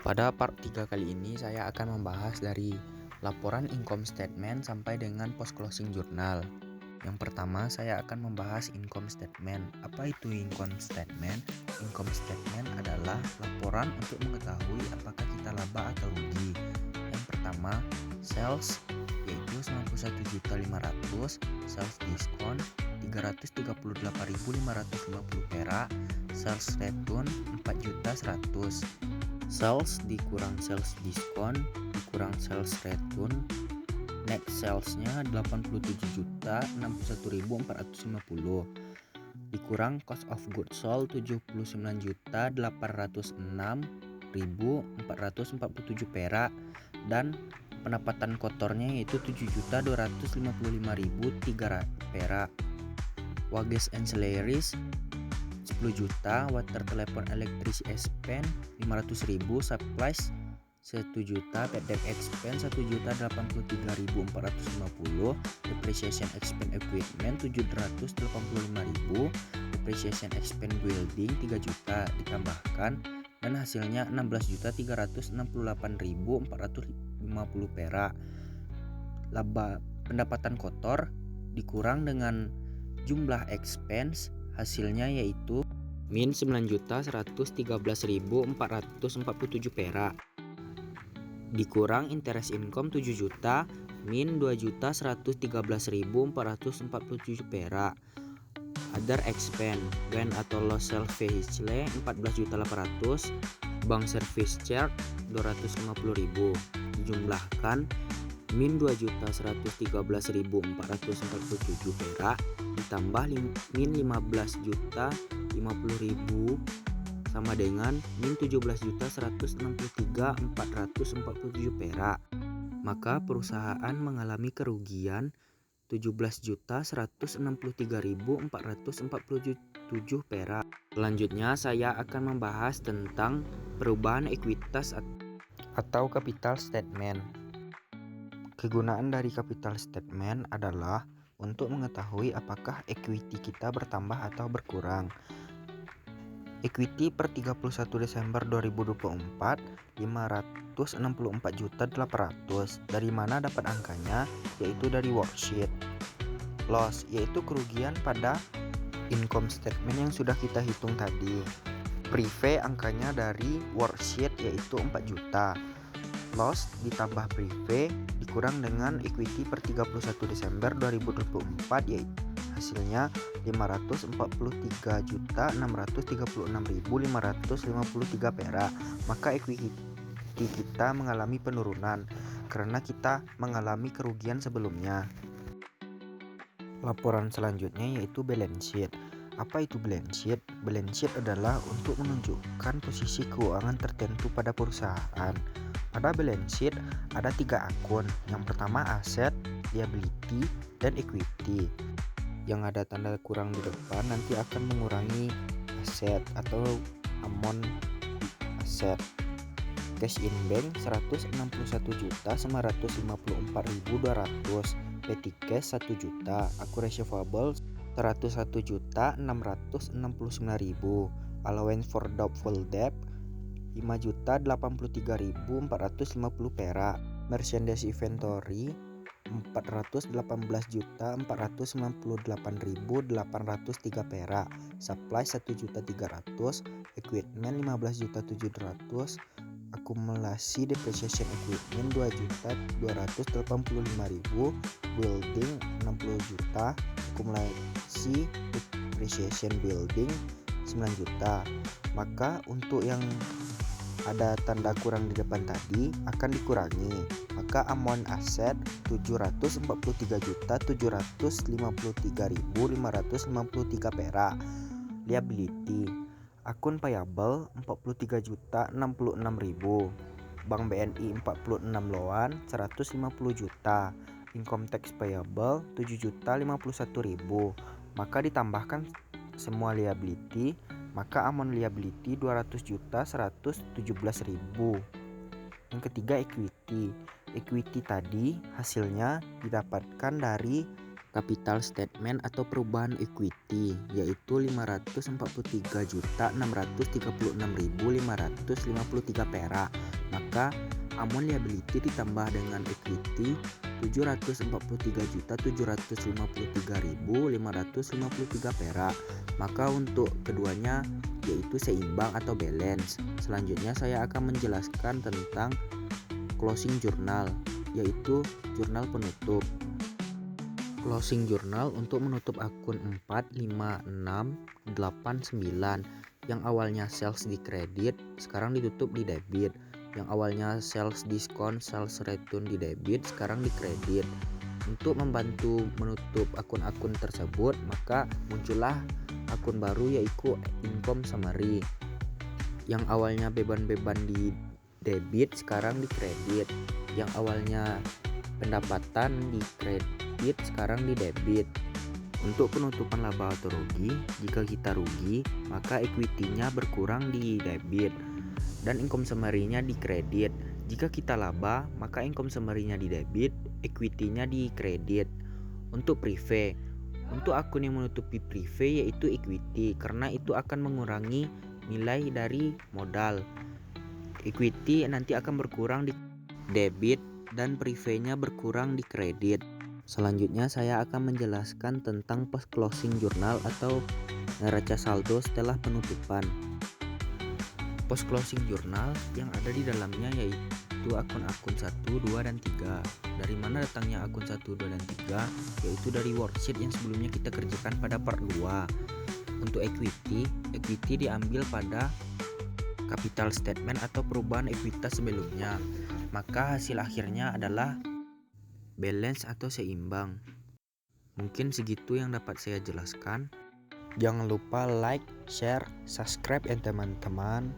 Pada part 3 kali ini saya akan membahas dari laporan income statement sampai dengan post closing journal. Yang pertama saya akan membahas income statement. Apa itu income statement? Income statement adalah laporan untuk mengetahui apakah kita laba atau rugi. Yang pertama, sales yaitu 91.500.000, sales diskon 338.550 perak, sales return 4.100.000. Sales dikurang sales diskon dikurang sales return, net salesnya 87.061.450 dikurang cost of goods sold 79.806.447 perak, dan pendapatan kotornya yaitu 7.255.003 perak. Wages ancillaries 10 juta, water, telepon, elektris expense 500.000, supplies 1 juta, bad debt expense 1.083.450, depreciation expense equipment 785.000, depreciation expense building 3 juta ditambahkan, dan hasilnya 16.368.450 perak. Laba pendapatan kotor dikurang dengan jumlah expense, hasilnya yaitu min 9.113.447 perak dikurang interest income 7 juta, min 2.113.447 perak. Other expense, rent atau loss sales vehicle 14.800, bank service charge 250.000 dijumlahkan min 2.113.447 perak ditambah min 15.050.000 sama dengan min 17.163.447 perak. Maka perusahaan mengalami kerugian 17.163.447 perak. Selanjutnya saya akan membahas tentang perubahan ekuitas atau capital statement. Kegunaan dari capital statement adalah untuk mengetahui apakah equity kita bertambah atau berkurang. Equity per 31 Desember 2024 564.800. Dari mana dapat angkanya? Yaitu dari worksheet. Loss yaitu kerugian pada income statement yang sudah kita hitung tadi. Prive angkanya dari worksheet yaitu 4 juta. Loss ditambah prive dikurang dengan equity per 31 Desember 2024 yaitu hasilnya 543.636.553 perak. Maka equity kita mengalami penurunan karena kita mengalami kerugian sebelumnya. Laporan selanjutnya yaitu balance sheet. Apa itu balance sheet? Balance sheet adalah untuk menunjukkan posisi keuangan tertentu pada perusahaan. Pada balance sheet ada 3 akun. Yang pertama aset, liability, dan equity. Yang ada tanda kurang di depan nanti akan mengurangi aset atau amount aset. Cash in bank 161.954.200, petty cash 1 juta, akun receivable 101.669.000, allowance for doubtful debt 5.083.450 perak, merchandise inventory 418.498.803 perak, supply 1.300.000, equipment 15.700.000, akumulasi depreciation equipment 2.285.000, building 60 juta, akumulasi depreciation building 9 juta. Maka untuk yang ada tanda kurang di depan tadi akan dikurangi. Maka amount aset 743.753.553 perak. Liability akun payable 43.066.000, bank BNI 46 loan 150 juta, income tax payable 7.051.000. Maka ditambahkan semua liability, maka amount liability 200.117.000. Yang ketiga equity. Equity tadi hasilnya didapatkan dari capital statement atau perubahan equity yaitu 543.636.553 perak. Maka amount liability ditambah dengan equity 743.753.553 perak. Maka untuk keduanya yaitu seimbang atau balance. Selanjutnya saya akan menjelaskan tentang closing journal, yaitu jurnal penutup. Closing journal untuk menutup akun 4, 5, 6, 8, 9 yang awalnya sales di kredit sekarang ditutup di debit, yang awalnya sales diskon, sales return di debit sekarang di kredit. Untuk membantu menutup akun-akun tersebut, maka muncullah akun baru yaitu income summary, yang awalnya beban-beban di debit sekarang di kredit, yang awalnya pendapatan di kredit sekarang di debit. Untuk penutupan laba atau rugi, jika kita rugi maka equity-nya berkurang di debit dan income summary-nya di kredit. Jika kita laba maka income summary-nya di debit, equity-nya di kredit. Untuk prive, untuk akun yang menutupi prive yaitu equity, karena itu akan mengurangi nilai dari modal. Equity nanti akan berkurang di debit dan prive-nya berkurang di kredit. Selanjutnya saya akan menjelaskan tentang post closing journal atau neraca saldo setelah penutupan. Post closing journal yang ada di dalamnya yaitu akun-akun 1, 2, dan 3. Dari mana datangnya akun 1, 2, dan 3? Yaitu dari worksheet yang sebelumnya kita kerjakan pada part 2. Untuk equity diambil pada capital statement atau perubahan ekuitas sebelumnya. Maka hasil akhirnya adalah balance atau seimbang. Mungkin segitu yang dapat saya jelaskan. Jangan lupa like, share, subscribe ya teman-teman.